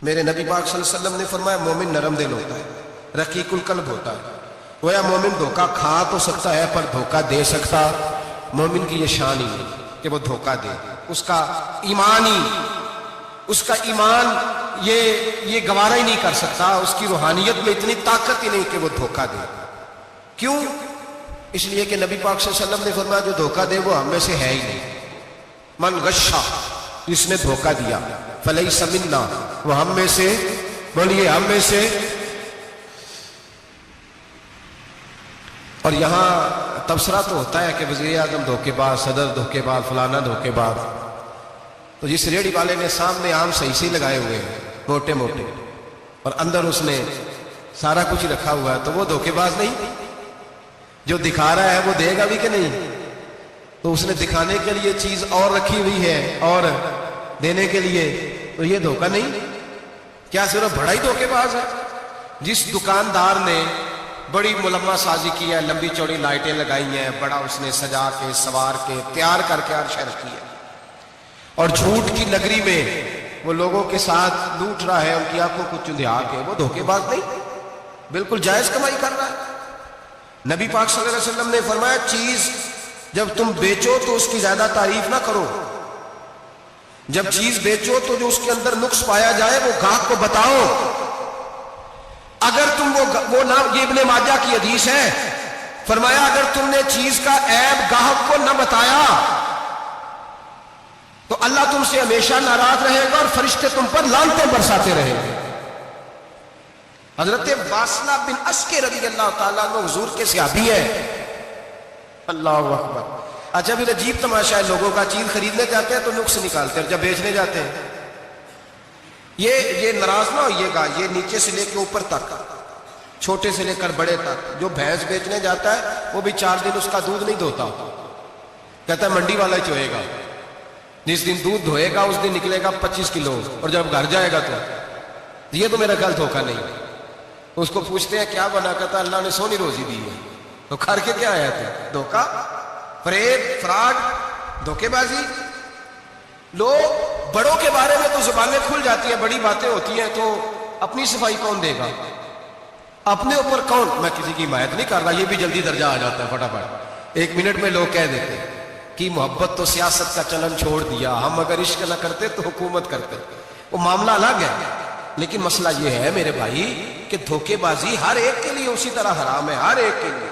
میرے نبی پاک صلی اللہ علیہ وسلم نے فرمایا مومن نرم دل ہوتا ہے، رقیق القلب ہوتا ہے۔ گویا مومن دھوکہ کھا تو سکتا ہے پر دھوکہ دے سکتا مومن کی یہ شان ہی نہیں کہ وہ دھوکہ دے۔ اس کا ایمان یہ گوارا ہی نہیں کر سکتا، اس کی روحانیت میں اتنی طاقت ہی نہیں کہ وہ دھوکہ دے۔ کیوں؟ اس لیے کہ نبی پاک صلی اللہ علیہ وسلم نے فرمایا جو دھوکہ دے وہ ہم میں سے ہے ہی نہیں۔ من غشا، جس نے دھوکہ دیا، فلیس منا، وہ ہم میں سے، بولیے ہم میں سے۔ اور یہاں تبصرہ تو ہوتا ہے کہ وزیر اعظم دھوکے باز، صدر دھوکے باز، فلانا دھوکے باز۔ تو جس ریڑھی والے نے سامنے عام صحیح لگائے ہوئے ہیں موٹے موٹے، اور اندر اس نے سارا کچھ رکھا ہوا ہے، تو وہ دھوکے باز نہیں؟ جو دکھا رہا ہے وہ دے گا بھی کہ نہیں؟ تو اس نے دکھانے کے لیے چیز اور رکھی ہوئی ہے اور دینے کے لیے، تو یہ دھوکہ نہیں؟ کیا صرف بڑا ہی دھوکے باز ہے؟ جس دکاندار نے بڑی ملمہ سازی کی ہے، لمبی چوڑی لائٹیں لگائی ہیں، بڑا اس نے سجا کے سوار کے تیار کر کے ہر شے رکھی ہے، اور جھوٹ کی نگری میں وہ لوگوں کے ساتھ لوٹ رہا ہے ان کی آنکھوں کو چندھا کے، وہ دھوکے باز نہیں؟ بالکل جائز کمائی کر رہا ہے۔ نبی پاک صلی اللہ علیہ وسلم نے فرمایا چیز جب تم بیچو تو اس کی زیادہ تعریف نہ کرو، جب چیز بیچو تو جو اس کے اندر نقص پایا جائے وہ گاہک کو بتاؤ۔ اگر تم وہ نہ، یہ ابن ماجہ کی حدیث ہے، فرمایا اگر تم نے چیز کا عیب گاہک کو نہ بتایا تو اللہ تم سے ہمیشہ ناراض رہے گا اور فرشتے تم پر لعنتیں برساتے رہیں گے۔ حضرت واصلہ بن اسکر رضی اللہ تعالیٰ عنہ حضور کے صحابی ہیں۔ اللہ اکبر۔ اچھا پھر عجیب تماشا ہے، لوگوں کا چیز خریدنے جاتے ہیں تو نقص نکالتے ہیں، اور جب بیچنے جاتے ہیں یہ ناراض نہ ہوئیے گا، یہ نیچے سے لے کے اوپر تک، چھوٹے سے لے کر بڑے تک، جو بھینس بیچنے جاتا ہے وہ بھی 4 دن اس کا دودھ نہیں دھوتا، کہتا ہے منڈی والا ہی چوئے گا، جس دن دودھ دھوئے گا اس دن نکلے گا 25 کلو، اور جب گھر جائے گا تو یہ تو میرا خیال دھوکہ نہیں۔ اس کو پوچھتے ہیں کیا بنا، کہتا اللہ نے سونی روزی دی ہے، تو کر کے کیا آیا تھا؟ دھوکہ، فریب، فراڈ، دھوکے بازی۔ لوگ بڑوں کے بارے میں تو زبانیں کھل جاتی ہیں، بڑی باتیں ہوتی ہیں، تو اپنی صفائی کون دے گا؟ اپنے اوپر کون؟ میں کسی کی حمایت نہیں کر رہا، یہ بھی جلدی درجہ آ جاتا ہے فٹافٹ، 1 منٹ میں لوگ کہہ دیتے ہیں کہ محبت تو سیاست کا چلن چھوڑ دیا، ہم اگر عشق نہ کرتے تو حکومت کرتے، وہ معاملہ الگ ہے۔ لیکن مسئلہ یہ ہے میرے بھائی کہ دھوکے بازی ہر ایک کے لیے اسی طرح حرام ہے، ہر ایک کے لیے،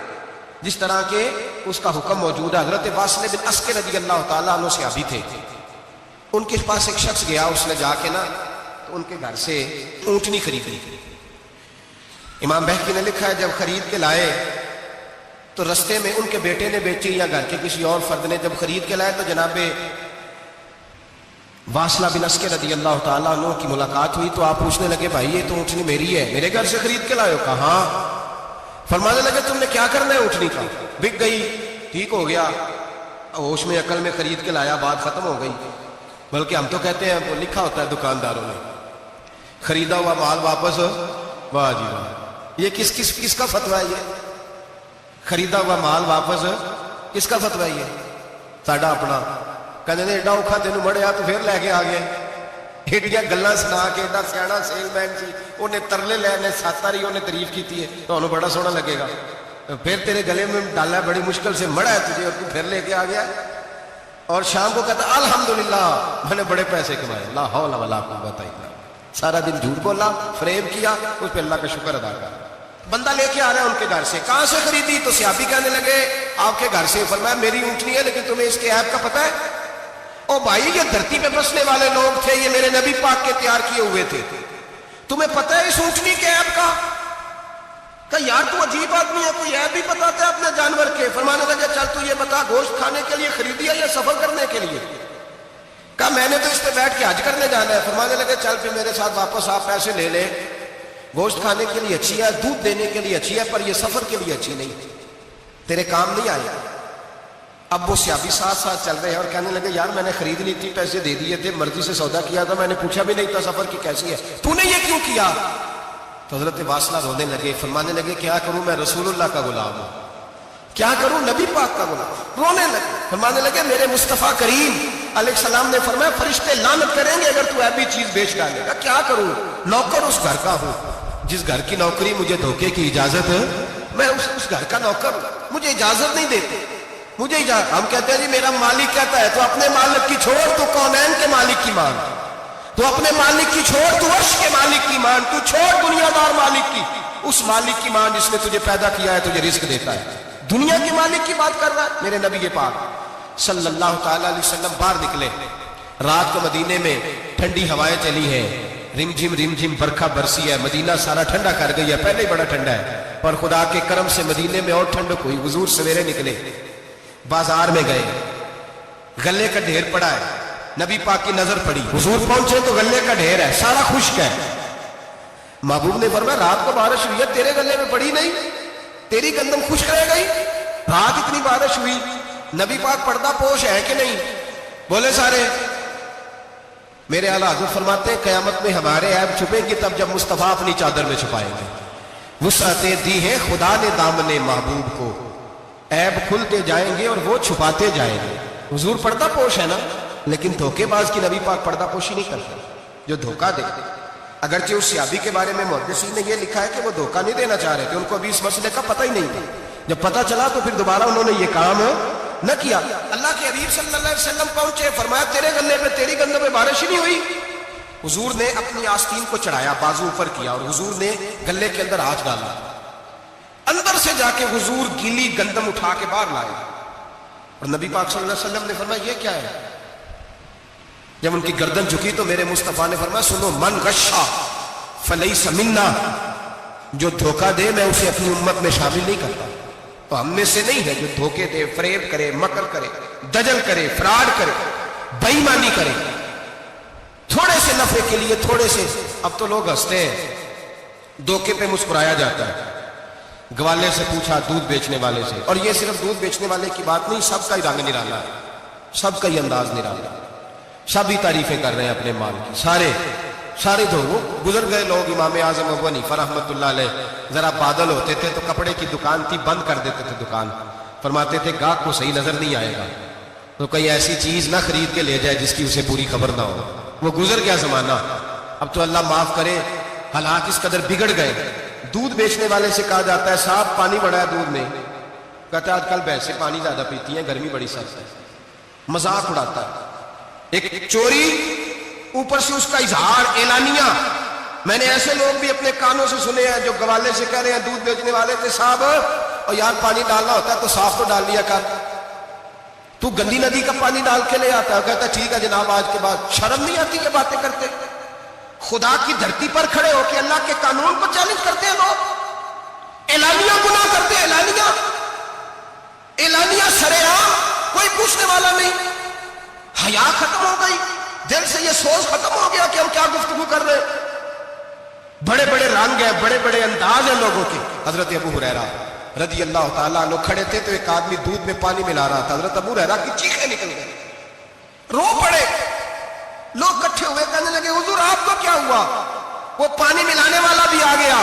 جس طرح کے اس کا حکم موجود ہے۔ حضرت واصلہ بن اسکر رضی اللہ تعالیٰ عنہ صحابی تھے، ان کے پاس ایک شخص گیا، اس نے جا کے نا تو ان کے گھر سے اونٹنی خریدی۔ امام بہقی نے لکھا ہے جب خرید کے لائے تو رستے میں ان کے بیٹے نے بیچی یا گھر کے کسی اور فرد نے جب خرید کے لائے تو جناب واصلہ بن اسکر رضی اللہ تعالیٰ عنہ کی ملاقات ہوئی، تو آپ پوچھنے لگے بھائی یہ تو اونٹنی میری ہے، میرے گھر سے خرید کے لائے ہو؟ کہا ہاں۔ فرمانے لگے تم نے کیا کرنا ہے اونٹنی کا؟ بک گئی، ٹھیک ہو گیا، ہوش میں عقل میں خرید کے لایا، بات ختم ہو گئی۔ بلکہ ہم تو کہتے ہیں وہ لکھا ہوتا ہے دکانداروں نے خریدا ہوا مال واپس، واہ جی واہ، یہ کس کا فتویٰ ہے؟ یہ خریدا ہوا مال واپس کس کا فتویٰ ہے؟ یہ ساڈا اپنا۔ کہتے ہیں ایڈا اوکھا تینوں مڑیا تو پھر لے کے آ گئے، ایڈیاں گلاں سنا کے، ایڈا سیاح سیل مین سی، انہیں ترلے لے نے ساتاری انہیں تعریف کی ہے، تو انہوں بڑا سونا لگے گا، پھر تیرے گلے میں ڈالا بڑی مشکل سے مڑا ہے تجھے، اور تو پھر لے کے آ گیا، اور شام کو کہتا الحمدللہ میں نے بڑے پیسے کمائے، لا حول ولا قوت الا باللہ۔ سارا دن جھوٹ بولا، فریب کیا، اس پہ اللہ کا شکر ادا کر۔ بندہ لے کے آ رہا ہے ان کے گھر سے، کہاں سے خریدی؟ تو صحابی کہنے لگے آپ کے گھر سے۔ فرمایا میری اونٹنی ہے لیکن تمہیں اس کے عیب کا پتہ ہے؟ او بھائی یہ دھرتی پہ بسنے والے لوگ تھے، یہ میرے نبی پاک کے تیار کیے ہوئے تھے، تمہیں پتہ ہے اس اونٹنی کے عیب کا؟ کہ یار تو عجیب آدمی ہے، کوئی عیب بھی بتاتا ہے اپنے جانور کے۔ فرمانے لگے چل تو یہ بتا گوشت کھانے کے لیے خریدی ہے یا سفر کرنے کے لیے؟ کہا میں نے تو اس پہ بیٹھ کے حج کرنے جانا ہے۔ فرمانے لگے چل پھر میرے ساتھ واپس آپ پیسے لے لے، گوشت کھانے کے لیے اچھی ہے، دودھ دینے کے لیے اچھی ہے، پر یہ سفر کے لیے اچھی نہیں، تیرے کام نہیں آیا۔ اب وہ صحابی ساتھ ساتھ چل رہے ہیں اور کہنے لگے یار میں نے خرید لی تھی، پیسے دے دیے تھے، مرضی سے سودا کیا تھا، میں نے پوچھا بھی نہیں تھا سفر کی کیسی ہے، تو نے یہ کیوں کیا؟ تو حضرت واصلہ رونے لگے، فرمانے لگے کیا کروں میں رسول اللہ کا غلام ہوں، کیا کروں نبی پاک کا غلام، رونے لگے۔ فرمانے لگے میرے مصطفیٰ کریم علیہ السلام نے فرمایا فرشتے لعنت کریں گے اگر تو ایبی چیز بیچ ڈالے گا. کیا کروں؟ نوکر اس گھر کا ہوں جس گھر کی نوکری مجھے دھوکے کی اجازت ہے. میں اس گھر کا نوکر ہوں, مجھے اجازت نہیں دیتے. مجھے اجازت, ہم کہتے ہیں جی میرا مالک کہتا ہے, تو اپنے مالک کی چھوڑ, تو کونین کے مالک کی مان, تو اپنے مالک کی چھوڑ, تو عرش کے مالک کی مان, تو چھوڑ دنیا دار مالک کی, اس مالک کی مان جس نے تجھے پیدا کیا ہے, تجھے رزق دیتا ہے. دنیا کے مالک کی بات کر رہا ہے. میرے نبی پاک صلی اللہ تعالی علیہ وسلم باہر نکلے, رات کو مدینے میں ٹھنڈی ہوائیں چلی ہیں, رم جھم برکھا برسی ہے, مدینہ سارا ٹھنڈا کر گئی ہے, پہلے ہی بڑا ٹھنڈا ہے, اور خدا کے کرم سے مدینے میں اور ٹھنڈک ہوئی. حضور سویرے نکلے, بازار میں گئے, غلے کا ڈھیر پڑا ہے, نبی پاک کی نظر پڑی, حضور پہنچے تو غلے کا ڈھیر ہے, سارا خشک ہے. محبوب نے فرمایا رات کو بارش ہوئی ہے, تیرے غلے میں پڑی نہیں, تیری گندم خشک رہ گئی, رات اتنی بارش ہوئی. نبی پاک پردہ پوش ہے کہ نہیں؟ بولے سارے. میرے اعلیٰ حضرت فرماتے ہیں قیامت میں ہمارے عیب چھپیں گے تب جب مصطفیٰ اپنی چادر میں چھپائیں گے. وسعتیں دی ہیں خدا نے دامن محبوب کو, عیب کھلتے جائیں گے اور وہ چھپاتے جائیں گے. حضور پردہ پوش ہے نا, لیکن دھوکے باز کی نبی پاک پردہ پوشی نہیں کرتے, جو دھوکہ دے. اگرچہ اس صحابی کے بارے میں محدثین نے یہ لکھا ہے کہ وہ دھوکہ نہیں دینا چاہ رہے تھے, ان کو ابھی اس مسئلے کا پتہ ہی نہیں تھا. جب پتہ چلا تو پھر دوبارہ انہوں نے یہ کام نہ کیا. اللہ کے حبیب صلی اللہ علیہ وسلم پہنچے, فرمایا تیرے گلے پہ, تیری گندم میں بارش ہی نہیں ہوئی. حضور نے اپنی آستین کو چڑھایا, بازو اوپر کیا, اور حضور نے گلے کے اندر ہاتھ ڈالا. اندر سے جا کے حضور گیلی گندم اٹھا کے باہر لائے, اور نبی پاک صلی اللہ علیہ وسلم نے فرمایا یہ کیا ہے؟ جب ان کی گردن جھکی تو میرے مصطفیٰ نے فرمایا سنو, من غشا فلیس منا, جو دھوکہ دے میں اسے اپنی امت میں شامل نہیں کرتا. تو ہم میں سے نہیں ہے جو دھوکے دے, فریب کرے, مکر کرے, دجل کرے, فراڈ کرے, بے ایمانی کرے, تھوڑے سے نفع کے لیے, تھوڑے سے. اب تو لوگ ہنستے ہیں, دھوکے پہ مسکرایا جاتا ہے. گوالے سے پوچھا, دودھ بیچنے والے سے, اور یہ صرف دودھ بیچنے والے کی بات نہیں, سب کا ہی رنگ نرالا ہے, سب کا ہی انداز نرالا ہے, سب ہی تعریفیں کر رہے ہیں اپنے مال کی. سارے تو وہ گزر گئے لوگ, امام اعظم ابو حنیفہ رحمۃ اللہ علیہ, ذرا بادل ہوتے تھے تو کپڑے کی دکان تھی, بند کر دیتے تھے دکان, فرماتے تھے گاہک کو صحیح نظر نہیں آئے گا تو کہیں ایسی چیز نہ خرید کے لے جائے جس کی اسے پوری خبر نہ ہو. وہ گزر گیا زمانہ. اب تو اللہ معاف کرے, حالات اس قدر بگڑ گئے. دودھ بیچنے والے سے کہا جاتا ہے صاحب پانی بڑا ہے دودھ میں, کہتا ہے آج کل بھینسیں پانی زیادہ پیتی ہیں, گرمی بڑی سخت ہے, مذاق اڑاتا ہے. ایک چوری, اوپر سے اس کا اظہار اعلانیہ. میں نے ایسے لوگ بھی اپنے کانوں سے سنے ہیں جو گوالے سے کہہ رہے ہیں, دودھ بیچنے والے سے, صاحب اور یار پانی ڈالنا ہوتا ہے تو صاف تو ڈال لیا کر, تو گندی ندی کا پانی ڈال کے لے آتا ہے. کہتا ہے ٹھیک ہے جناب, آج کے بعد شرم نہیں آتی یہ باتیں کرتے؟ خدا کی دھرتی پر کھڑے ہو کے اللہ کے قانون کو چیلنج کرتے ہیں لوگ, اعلانیہ گناہ کرتے ہیں, اعلانیہ سرعام, کوئی پوچھنے والا نہیں. حیا ختم ہو گئی, دل سے یہ سوچ ختم ہو گیا کہ ہم کیا گفتگو کر رہے ہیں. بڑے بڑے رنگ ہیں, بڑے بڑے انداز ہیں لوگوں کے. حضرت ابو ہریرہ رضی اللہ تعالیٰ عنہ کھڑے تھے تو ایک آدمی دودھ میں پانی ملا رہا تھا. حضرت ابو ہریرہ کی چیخیں نکل گئی, رو پڑے. لوگ اکٹھے ہوئے, کہنے لگے حضور آپ کو کیا ہوا؟ وہ پانی ملانے والا بھی آ گیا,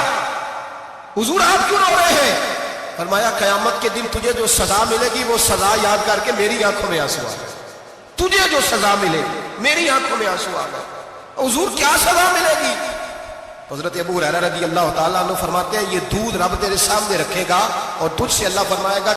حضور آپ کیوں رو رہے ہیں؟ فرمایا قیامت کے دن تجھے جو سزا ملے گی وہ سزا یاد کر کے میری آنکھوں میں آنسو آ گئے. تجھے جو سزا ملے میری آنکھوں میں آنسو آ گئے. حضور کیا سزا ملے گی؟ حضرت ابو ہریرہ رضی اللہ تعالیٰ عنہ فرماتے ہیں یہ دودھ رب تیرے سامنے رکھے گا اور تجھ سے اللہ فرمائے گا